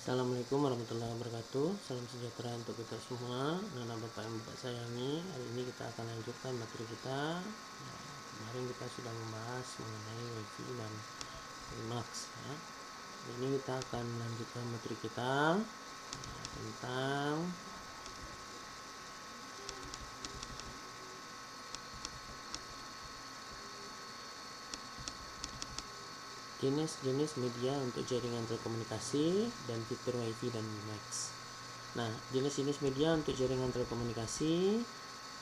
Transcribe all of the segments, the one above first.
Assalamualaikum warahmatullahi wabarakatuh. Salam sejahtera untuk kita semua. Anak Bapak yang Bapak sayangi, hari ini kita akan lanjutkan materi kita. Kemarin kita sudah membahas mengenai Wi-Fi dan Linux ya. Hari ini kita akan lanjutkan materi kita tentang jenis-jenis media untuk jaringan telekomunikasi dan fitur Wi-Fi dan Linux. Nah, jenis-jenis media untuk jaringan telekomunikasi,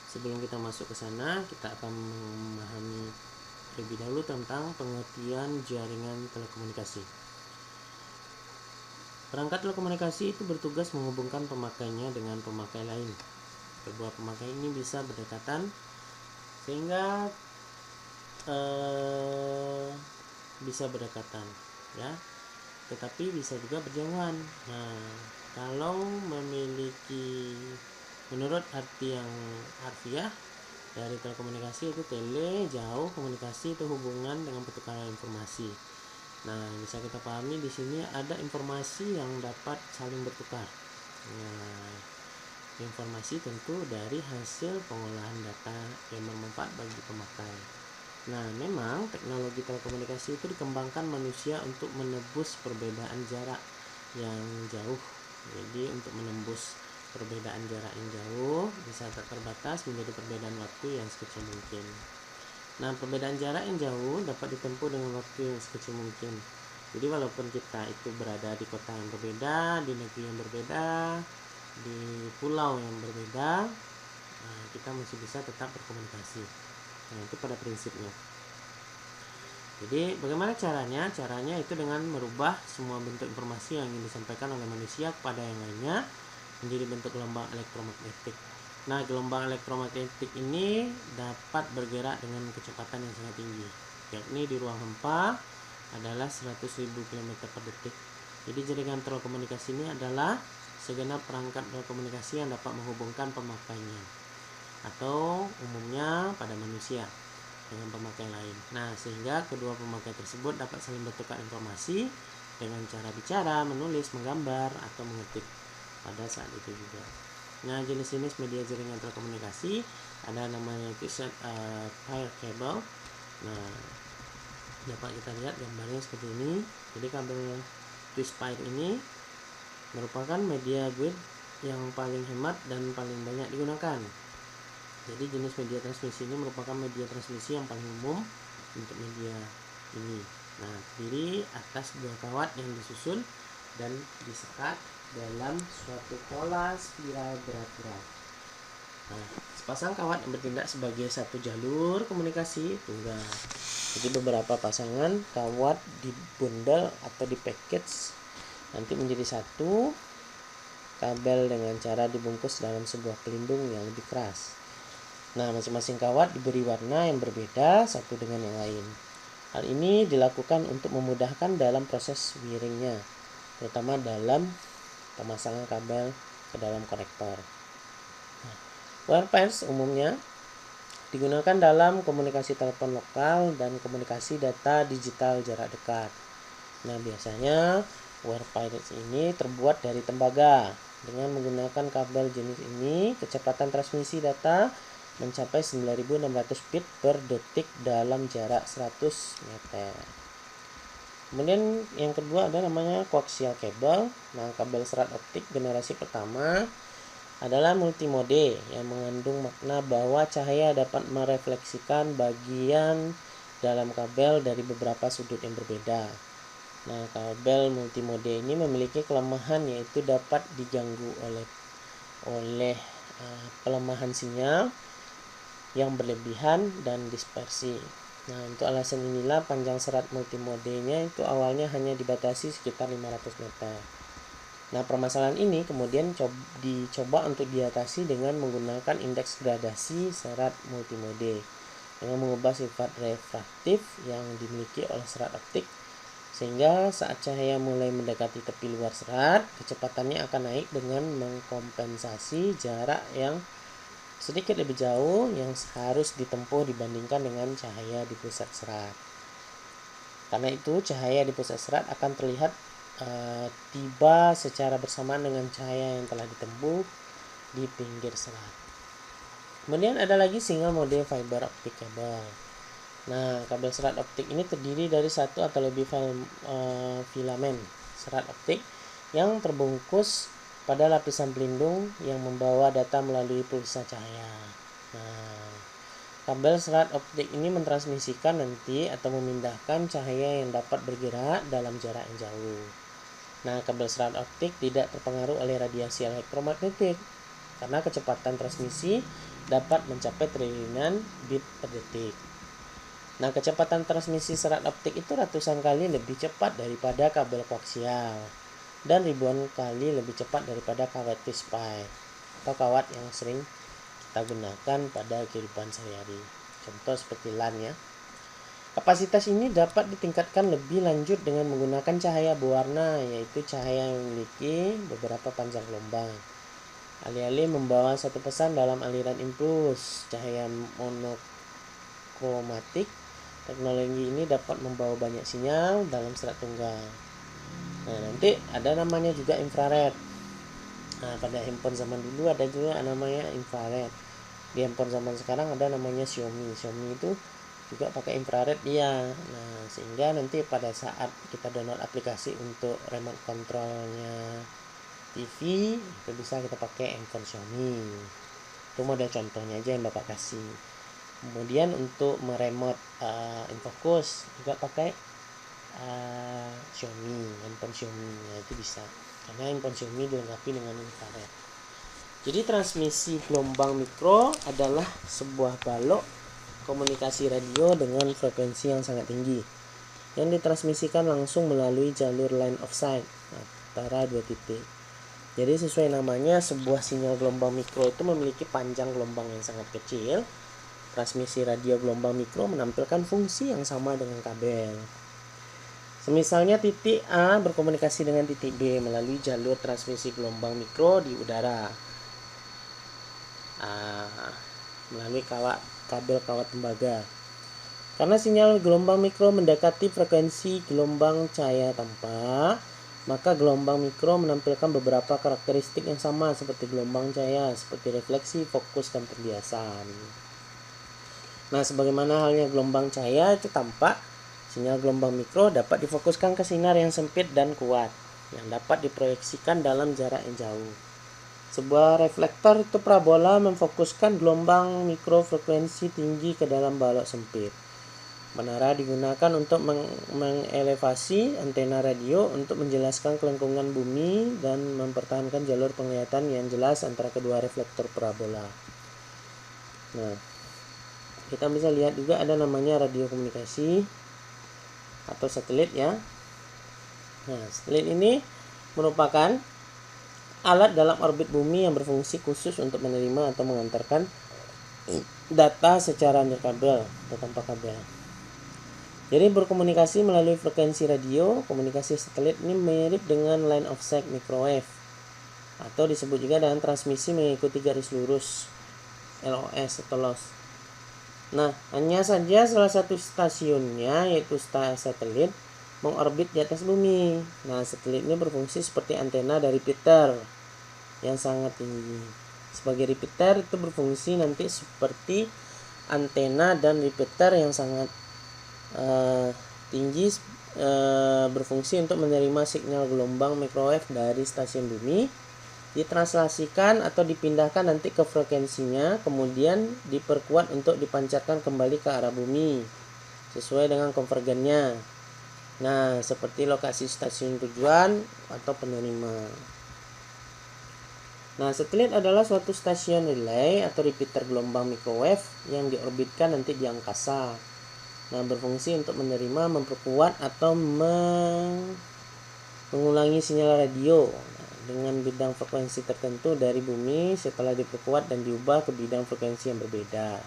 sebelum kita masuk ke sana, kita akan memahami terlebih dahulu tentang pengertian jaringan telekomunikasi. Perangkat telekomunikasi itu bertugas menghubungkan pemakainya dengan pemakai lain. Kedua pemakai ini bisa berdekatan sehingga bisa berdekatan ya, tetapi bisa juga berjauhan. Nah, kalau memiliki menurut arti yang harfiah dari telekomunikasi itu tele, jauh, komunikasi itu hubungan dengan pertukaran informasi. Nah, bisa kita pahami di sini ada informasi yang dapat saling bertukar. Nah, informasi tentu dari hasil pengolahan data yang bermanfaat bagi pemakai. Nah, memang teknologi telekomunikasi itu dikembangkan manusia untuk menebus perbedaan jarak yang jauh. Jadi untuk menembus perbedaan jarak yang jauh bisa terbatas menjadi perbedaan waktu yang sekecil mungkin. Nah, perbedaan jarak yang jauh dapat ditempuh dengan waktu yang sekecil mungkin. Jadi walaupun kita itu berada di kota yang berbeda, di negeri yang berbeda, di pulau yang berbeda, kita masih bisa tetap berkomunikasi. Nah, itu pada prinsipnya. Jadi bagaimana caranya? Caranya itu dengan merubah semua bentuk informasi yang ingin disampaikan oleh manusia kepada yang lainnya menjadi bentuk gelombang elektromagnetik. Nah, gelombang elektromagnetik ini dapat bergerak dengan kecepatan yang sangat tinggi, yakni di ruang hampa adalah 100.000 km per detik. Jadi jaringan telekomunikasi ini adalah segenap perangkat telekomunikasi yang dapat menghubungkan pemakainya, atau umumnya pada manusia dengan pemakai lain. Nah, sehingga kedua pemakai tersebut dapat saling bertukar informasi dengan cara bicara, menulis, menggambar, atau mengetik pada saat itu juga. Nah, jenis-jenis media jaringan telekomunikasi ada namanya itu wire cable. Nah, dapat kita lihat gambarnya seperti ini. Jadi kabel twist wire ini merupakan media grid yang paling hemat dan paling banyak digunakan. Jadi jenis media transmisi ini merupakan media transmisi yang paling umum untuk media ini. Nah, terdiri atas dua kawat yang disusun dan disekat dalam suatu pola spiral berat-berat. Nah, sepasang kawat yang bertindak sebagai satu jalur komunikasi tunggal. Jadi beberapa pasangan kawat dibundel atau dipackage nanti menjadi satu kabel dengan cara dibungkus dalam sebuah pelindung yang lebih keras. Nah, masing-masing kawat diberi warna yang berbeda satu dengan yang lain. Hal ini dilakukan untuk memudahkan dalam proses wiringnya, terutama dalam pemasangan kabel ke dalam konektor. Nah, wire pairs umumnya digunakan dalam komunikasi telepon lokal dan komunikasi data digital jarak dekat. Nah, biasanya wire pairs ini terbuat dari tembaga. Dengan menggunakan kabel jenis ini, kecepatan transmisi data mencapai 9600 bit per detik dalam jarak 100 meter. Kemudian yang kedua ada namanya coaxial cable. Nah, kabel serat optik generasi pertama adalah multimode yang mengandung makna bahwa cahaya dapat merefleksikan bagian dalam kabel dari beberapa sudut yang berbeda. Nah, kabel multimode ini memiliki kelemahan yaitu dapat diganggu oleh pelemahan sinyal yang berlebihan dan dispersi. Nah, untuk alasan inilah panjang serat multimodenya itu awalnya hanya dibatasi sekitar 500 meter. Nah, permasalahan ini kemudian dicoba untuk diatasi dengan menggunakan indeks gradasi serat multimode dengan mengubah sifat refraktif yang dimiliki oleh serat optik, sehingga saat cahaya mulai mendekati tepi luar serat, kecepatannya akan naik dengan mengkompensasi jarak yang sedikit lebih jauh yang harus ditempuh dibandingkan dengan cahaya di pusat serat. Karena itu, cahaya di pusat serat akan terlihat tiba secara bersamaan dengan cahaya yang telah ditempuh di pinggir serat. Kemudian ada lagi single mode fiber optic kabel. Nah, kabel serat optik ini terdiri dari satu atau lebih filamen serat optik yang terbungkus pada lapisan pelindung yang membawa data melalui pulsa cahaya. Nah, kabel serat optik ini mentransmisikan nanti atau memindahkan cahaya yang dapat bergerak dalam jarak yang jauh. Nah, kabel serat optik tidak terpengaruh oleh radiasi elektromagnetik karena kecepatan transmisi dapat mencapai triliunan bit per detik. Nah, kecepatan transmisi serat optik itu ratusan kali lebih cepat daripada kabel koaksial dan ribuan kali lebih cepat daripada kawat T-Spy atau kawat yang sering kita gunakan pada kehidupan sehari-hari. Contoh seperti LAN ya. Kapasitas ini dapat ditingkatkan lebih lanjut dengan menggunakan cahaya berwarna, yaitu cahaya yang memiliki beberapa panjang gelombang. Alih-alih membawa satu pesan dalam aliran impuls cahaya monokromatik, teknologi ini dapat membawa banyak sinyal dalam serat tunggal. Nah, nanti ada namanya juga infrared. Nah, pada handphone zaman dulu ada juga namanya infrared. Di handphone zaman sekarang ada namanya Xiaomi. Xiaomi itu juga pakai infrared dia. Nah, sehingga nanti pada saat kita download aplikasi untuk remote controlnya TV, itu bisa kita pakai handphone Xiaomi. Itu model contohnya aja yang Bapak kasih. Kemudian untuk meremote infocus juga pakai Xiaomi, handphone Xiaomi. Nah, itu bisa. Karena handphone Xiaomi dilengkapi dengan infrared. Jadi transmisi gelombang mikro adalah sebuah balok komunikasi radio dengan frekuensi yang sangat tinggi yang ditransmisikan langsung melalui jalur line of sight antara dua titik. Jadi sesuai namanya, sebuah sinyal gelombang mikro itu memiliki panjang gelombang yang sangat kecil. Transmisi radio gelombang mikro menampilkan fungsi yang sama dengan kabel. Semisalnya titik A berkomunikasi dengan titik B melalui jalur transmisi gelombang mikro di udara. Melalui kabel kawat tembaga. Karena sinyal gelombang mikro mendekati frekuensi gelombang cahaya tanpa, maka gelombang mikro menampilkan beberapa karakteristik yang sama seperti gelombang cahaya, seperti refleksi, fokus, dan pembiasan. Nah, sebagaimana halnya gelombang cahaya itu tampak, sinyal gelombang mikro dapat difokuskan ke sinar yang sempit dan kuat, yang dapat diproyeksikan dalam jarak yang jauh. Sebuah reflektor itu parabola memfokuskan gelombang mikrofrekuensi tinggi ke dalam balok sempit. Menara digunakan untuk mengelevasi antena radio untuk menjelaskan kelengkungan bumi dan mempertahankan jalur penglihatan yang jelas antara kedua reflektor parabola. Nah, kita bisa lihat juga ada namanya radio komunikasi atau satelit ya. Nah, satelit ini merupakan alat dalam orbit bumi yang berfungsi khusus untuk menerima atau mengantarkan data secara nirkabel atau tanpa kabel. Jadi berkomunikasi melalui frekuensi radio. Komunikasi satelit ini mirip dengan line of sight microwave atau disebut juga dengan transmisi mengikuti garis lurus LOS atau loss. Nah, hanya saja salah satu stasiunnya yaitu satelit mengorbit di atas bumi. Nah, satelit ini berfungsi seperti antena dari repeater yang sangat tinggi. Sebagai repeater itu berfungsi nanti seperti antena dan repeater yang sangat tinggi, berfungsi untuk menerima sinyal gelombang microwave dari stasiun bumi, ditranslasikan atau dipindahkan nanti ke frekuensinya, kemudian diperkuat untuk dipancarkan kembali ke arah bumi sesuai dengan konvergennya. Nah, seperti lokasi stasiun tujuan atau penerima. Nah, satelit adalah suatu stasiun relay atau repeater gelombang microwave yang diorbitkan nanti di angkasa. Nah, berfungsi untuk menerima, memperkuat atau mengulangi sinyal radio dengan bidang frekuensi tertentu dari bumi setelah diperkuat dan diubah ke bidang frekuensi yang berbeda.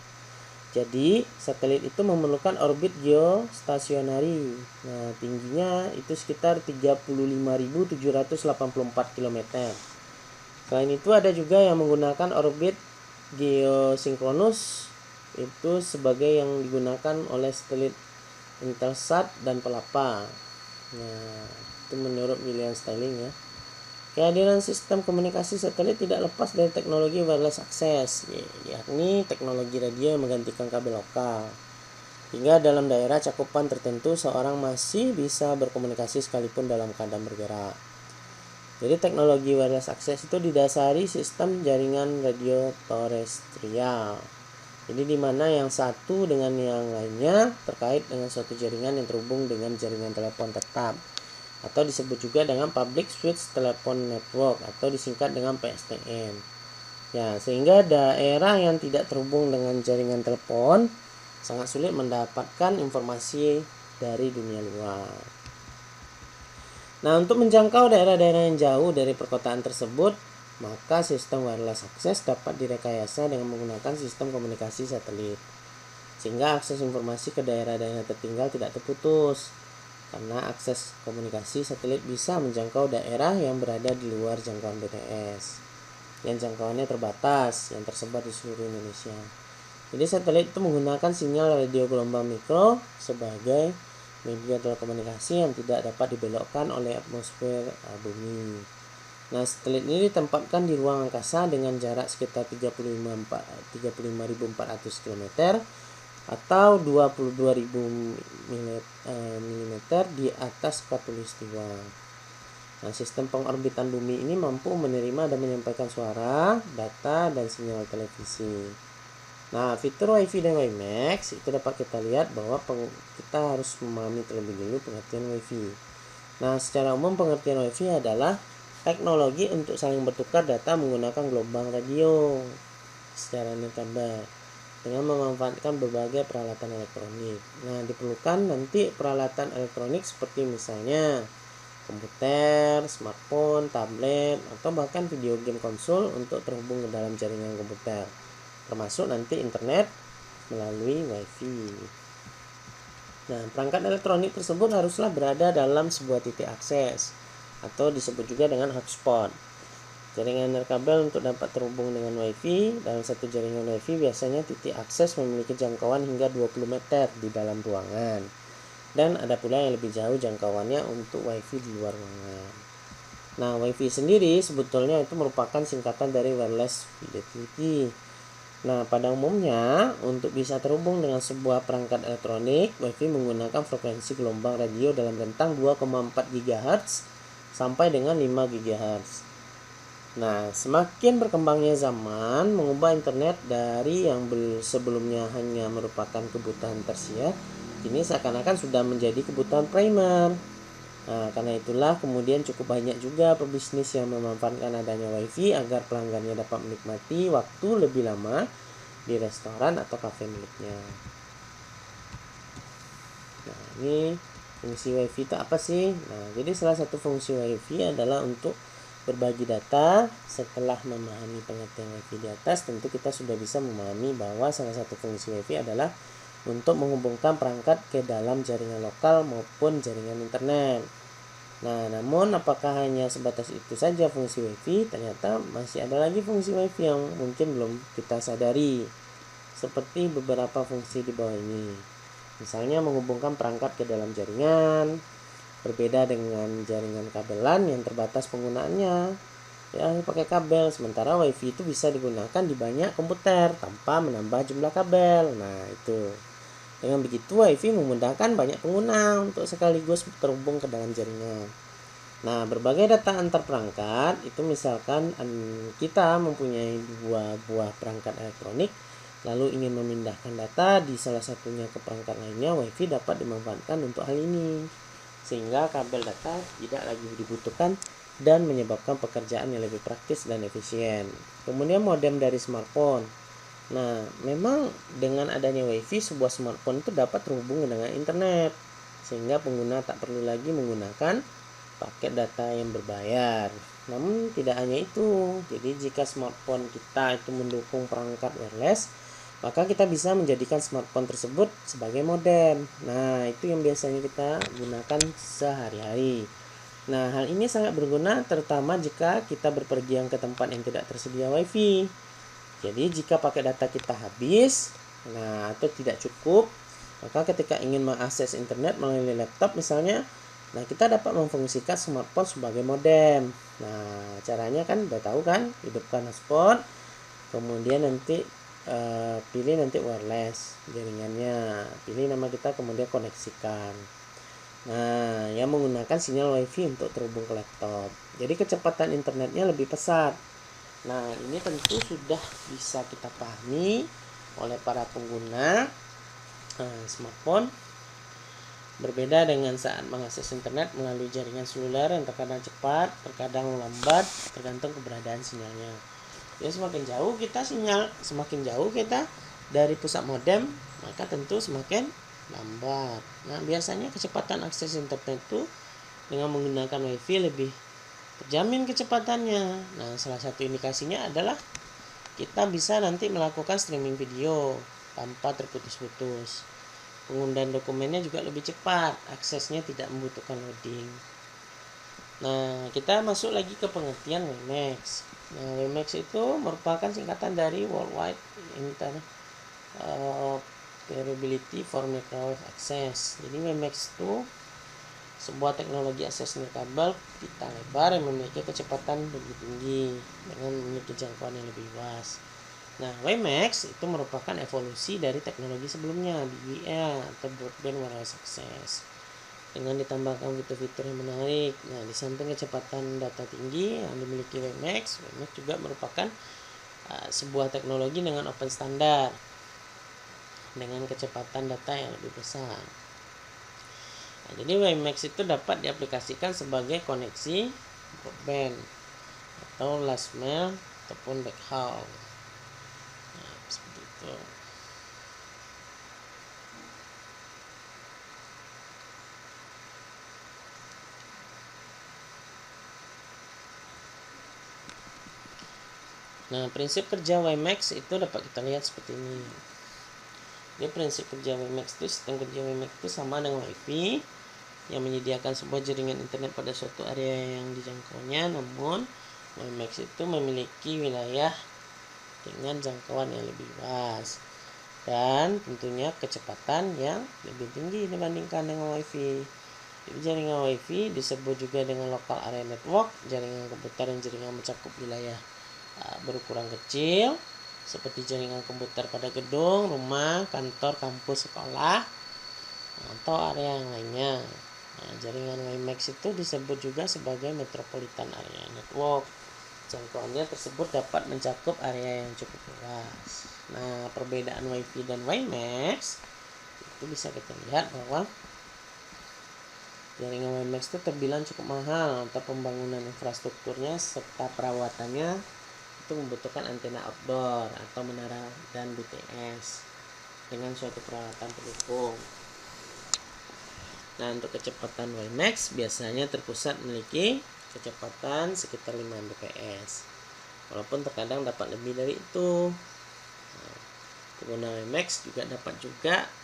Jadi, satelit itu memerlukan orbit geostasionari. Nah, tingginya itu sekitar 35.784 km. Selain itu ada juga yang menggunakan orbit geosinkronus, itu sebagai yang digunakan oleh satelit Intelsat dan Pelapa. Nah, Itu menurut William Sterling ya. Kehadiran sistem komunikasi satelit tidak lepas dari teknologi wireless access, yakni teknologi radio yang menggantikan kabel lokal. Hingga dalam daerah cakupan tertentu seorang masih bisa berkomunikasi sekalipun dalam keadaan bergerak. Jadi teknologi wireless access itu didasari sistem jaringan radio terrestrial. Jadi di mana yang satu dengan yang lainnya terkait dengan suatu jaringan yang terhubung dengan jaringan telepon tetap, atau disebut juga dengan Public Switch Telephone Network atau disingkat dengan PSTN. Ya, sehingga daerah yang tidak terhubung dengan jaringan telepon sangat sulit mendapatkan informasi dari dunia luar. Nah, untuk menjangkau daerah-daerah yang jauh dari perkotaan tersebut, maka sistem wireless access dapat direkayasa dengan menggunakan sistem komunikasi satelit, sehingga akses informasi ke daerah-daerah tertinggal tidak terputus. Karena akses komunikasi satelit bisa menjangkau daerah yang berada di luar jangkauan BTS, yang jangkauannya terbatas, yang tersebar di seluruh Indonesia. Jadi satelit itu menggunakan sinyal radio gelombang mikro sebagai media telekomunikasi yang tidak dapat dibelokkan oleh atmosfer bumi. Nah, satelit ini ditempatkan di ruang angkasa dengan jarak sekitar 35.400 km atau 22.000 mm di atas khatulistiwa. Nah, sistem pengorbitan bumi ini mampu menerima dan menyampaikan suara, data, dan sinyal televisi. Nah, fitur WiFi dan WiMAX itu dapat kita lihat bahwa kita harus memahami terlebih dulu pengertian WiFi. Nah, secara umum pengertian WiFi adalah teknologi untuk saling bertukar data menggunakan gelombang radio secara nirkabel dengan memanfaatkan berbagai peralatan elektronik. Nah, diperlukan nanti peralatan elektronik seperti misalnya komputer, smartphone, tablet, atau bahkan video game konsol untuk terhubung ke dalam jaringan komputer, termasuk nanti internet melalui WiFi. Nah, perangkat elektronik tersebut haruslah berada dalam sebuah titik akses atau disebut juga dengan hotspot. Jaringan nirkabel untuk dapat terhubung dengan WiFi. Dalam satu jaringan WiFi biasanya titik akses memiliki jangkauan hingga 20 meter di dalam ruangan. Dan ada pula yang lebih jauh jangkauannya untuk WiFi di luar ruangan. Nah, WiFi sendiri sebetulnya itu merupakan singkatan dari wireless fidelity. Nah, pada umumnya untuk bisa terhubung dengan sebuah perangkat elektronik, WiFi menggunakan frekuensi gelombang radio dalam rentang 2,4 GHz sampai dengan 5 GHz. Nah, semakin berkembangnya zaman mengubah internet dari yang sebelumnya hanya merupakan kebutuhan tersier, kini seakan-akan sudah menjadi kebutuhan primer. Nah, karena itulah kemudian cukup banyak juga pebisnis yang memanfaatkan adanya WiFi agar pelanggannya dapat menikmati waktu lebih lama di restoran atau kafe miliknya. Nah, ini fungsi WiFi itu apa sih? Nah, jadi salah satu fungsi WiFi adalah untuk berbagi data. Setelah memahami pengertian WiFi di atas, tentu kita sudah bisa memahami bahwa salah satu fungsi WiFi adalah untuk menghubungkan perangkat ke dalam jaringan lokal maupun jaringan internet. Nah, namun apakah hanya sebatas itu saja fungsi WiFi? Ternyata masih ada lagi fungsi WiFi yang mungkin belum kita sadari, seperti beberapa fungsi di bawah ini. Misalnya menghubungkan perangkat ke dalam jaringan. Berbeda dengan jaringan kabelan yang terbatas penggunaannya, ya pakai kabel, sementara WiFi itu bisa digunakan di banyak komputer tanpa menambah jumlah kabel. Nah, itu dengan begitu WiFi memudahkan banyak pengguna untuk sekaligus terhubung ke dalam jaringan. Nah, berbagai data antar perangkat itu misalkan kita mempunyai dua buah perangkat elektronik lalu ingin memindahkan data di salah satunya ke perangkat lainnya, WiFi dapat dimanfaatkan untuk hal ini, sehingga kabel data tidak lagi dibutuhkan dan menyebabkan pekerjaan yang lebih praktis dan efisien. Kemudian modem dari smartphone. Nah, memang dengan adanya WiFi, sebuah smartphone itu dapat terhubung dengan internet, sehingga pengguna tak perlu lagi menggunakan paket data yang berbayar. Namun tidak hanya itu, jadi jika smartphone kita itu mendukung perangkat wireless, maka kita bisa menjadikan smartphone tersebut sebagai modem. Nah, itu yang biasanya kita gunakan sehari-hari. Nah, hal ini sangat berguna terutama jika kita berpergian ke tempat yang tidak tersedia WiFi. Jadi, jika pakai data kita habis, atau tidak cukup, maka ketika ingin mengakses internet melalui laptop misalnya, Nah, kita dapat memfungsikan smartphone sebagai modem. Nah, caranya kan udah tahu kan, hidupkan hotspot, kemudian nanti pilih nanti wireless jaringannya, pilih nama kita, kemudian koneksikan. Nah, yang menggunakan sinyal WiFi untuk terhubung ke laptop. Jadi kecepatan internetnya lebih pesat. Nah, ini tentu sudah bisa kita pahami oleh para pengguna smartphone. Berbeda dengan saat mengakses internet melalui jaringan seluler yang terkadang cepat, terkadang lambat, tergantung keberadaan sinyalnya. Ya, semakin jauh kita dari pusat modem, maka tentu semakin lambat. Nah, biasanya kecepatan akses internet itu dengan menggunakan WiFi lebih terjamin kecepatannya. Nah, salah satu indikasinya adalah kita bisa nanti melakukan streaming video tanpa terputus-putus. Pengundian dokumennya juga lebih cepat, aksesnya tidak membutuhkan loading. Nah, kita masuk lagi ke pengertian WiMAX. Nah, WiMAX itu merupakan singkatan dari Worldwide Interoperability for Microwave Access. Jadi WiMAX itu sebuah teknologi akses nirkabel pita lebar yang memiliki kecepatan lebih tinggi dengan memiliki jangkauan yang lebih luas. Nah, WiMAX itu merupakan evolusi dari teknologi sebelumnya, BBA atau Broadband Wireless Access, dengan ditambahkan fitur-fitur yang menarik. Nah, di samping kecepatan data tinggi yang dimiliki WiMAX juga merupakan sebuah teknologi dengan open standar dengan kecepatan data yang lebih besar. Nah, jadi WiMAX itu dapat diaplikasikan sebagai koneksi broadband atau last mile ataupun backhaul. Nah, seperti itu. Nah, prinsip kerja WiMAX itu dapat kita lihat seperti ini. Jadi prinsip kerja WiMAX itu, sistem kerja WiMAX itu sama dengan WiFi yang menyediakan sebuah jaringan internet pada suatu area yang dijangkaunya, namun WiMAX itu memiliki wilayah dengan jangkauan yang lebih luas dan tentunya kecepatan yang lebih tinggi dibandingkan dengan WiFi. Jadi jaringan WiFi disebut juga dengan local area network, jaringan komputer yang jaringan mencakup wilayah berukuran kecil seperti jaringan komputer pada gedung, rumah, kantor, kampus, sekolah, atau area yang lainnya. Nah, jaringan WiMAX itu disebut juga sebagai Metropolitan Area Network. Jangkauannya tersebut dapat mencakup area yang cukup luas. Nah, perbedaan WiFi dan WiMAX itu bisa kita lihat bahwa jaringan WiMAX itu terbilang cukup mahal untuk pembangunan infrastrukturnya serta perawatannya itu membutuhkan antena outdoor atau menara dan BTS dengan suatu peralatan pendukung. Nah, untuk kecepatan WiMAX biasanya terpusat memiliki kecepatan sekitar 5 Mbps, walaupun terkadang dapat lebih dari itu. Nah, pengguna WiMAX juga dapat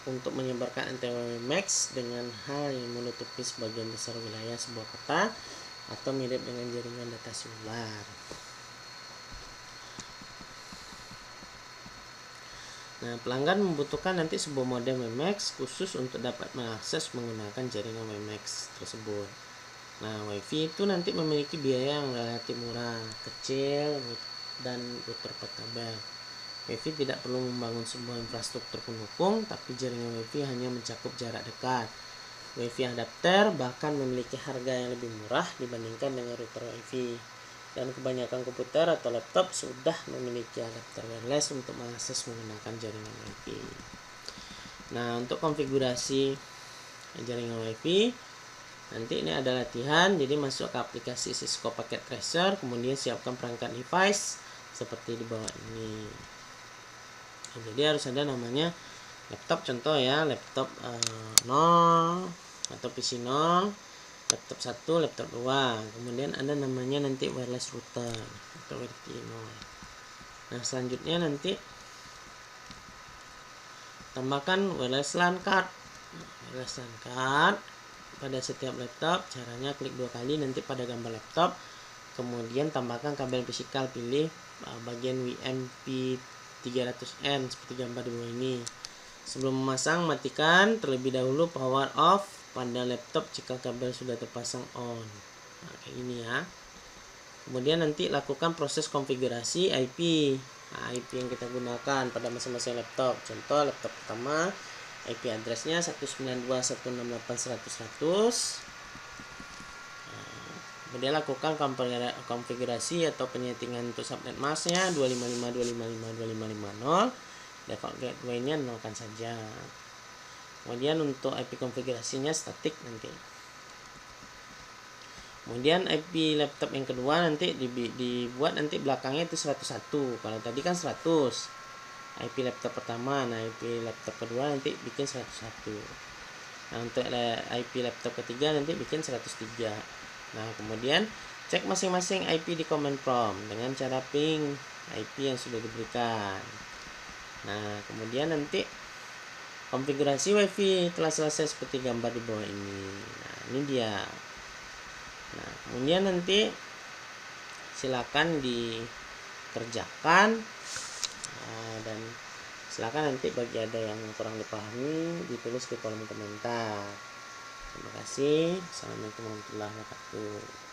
untuk menyebarkan antena WiMAX dengan hal yang menutupi sebagian besar wilayah sebuah kota atau mirip dengan jaringan data seluler. Nah, pelanggan membutuhkan nanti sebuah modem WiMAX khusus untuk dapat mengakses menggunakan jaringan WiMAX tersebut. Nah, WiFi itu nanti memiliki biaya yang relatif murah, kecil, dan router portable. WiFi tidak perlu membangun sebuah infrastruktur pendukung, tapi jaringan WiFi hanya mencakup jarak dekat. WiFi adapter bahkan memiliki harga yang lebih murah dibandingkan dengan router WiFi. Dan kebanyakan komputer atau laptop sudah memiliki adapter wireless untuk mengakses menggunakan jaringan WiFi. Nah, untuk konfigurasi jaringan WiFi, nanti ini ada latihan. Jadi masuk ke aplikasi Cisco Packet Tracer, kemudian siapkan perangkat device seperti di bawah ini. Nah, jadi harus ada namanya laptop, contoh ya, laptop 0 atau PC 0, laptop 1, laptop 2. Kemudian ada namanya nanti wireless router atau WiFi 0. Nah, selanjutnya nanti tambahkan wireless LAN card. Wireless LAN card pada setiap laptop, caranya klik 2 kali nanti pada gambar laptop, kemudian tambahkan kabel fisikal, pilih bagian WMP 300N seperti gambar di bawah ini. Sebelum memasang, matikan terlebih dahulu power off pada laptop jika kabel sudah terpasang on. Nah, kayak gini ya. Kemudian nanti lakukan proses konfigurasi IP. Nah, IP yang kita gunakan pada masing-masing laptop. Contoh laptop pertama IP addressnya 192.168.100.100. Kemudian lakukan konfigurasi atau penyetingan untuk subnet masknya 255.255.255.0. Default gateway-nya nolkan saja. Kemudian untuk IP konfigurasinya statik nanti. Kemudian IP laptop yang kedua nanti dibuat nanti belakangnya itu 101. Kalau tadi kan 100. IP laptop pertama, nah IP laptop kedua nanti bikin 101. Nah, untuk IP laptop ketiga nanti bikin 103. Nah, kemudian cek masing-masing IP di command prompt dengan cara ping IP yang sudah diberikan. Nah, kemudian nanti konfigurasi WiFi telah selesai seperti gambar di bawah ini. Nah, ini dia. Nah, kemudian nanti silakan dikerjakan dan silakan nanti bagi ada yang kurang dipahami ditulis di kolom komentar. Terima kasih. Assalamualaikum warahmatullahi wabarakatuh.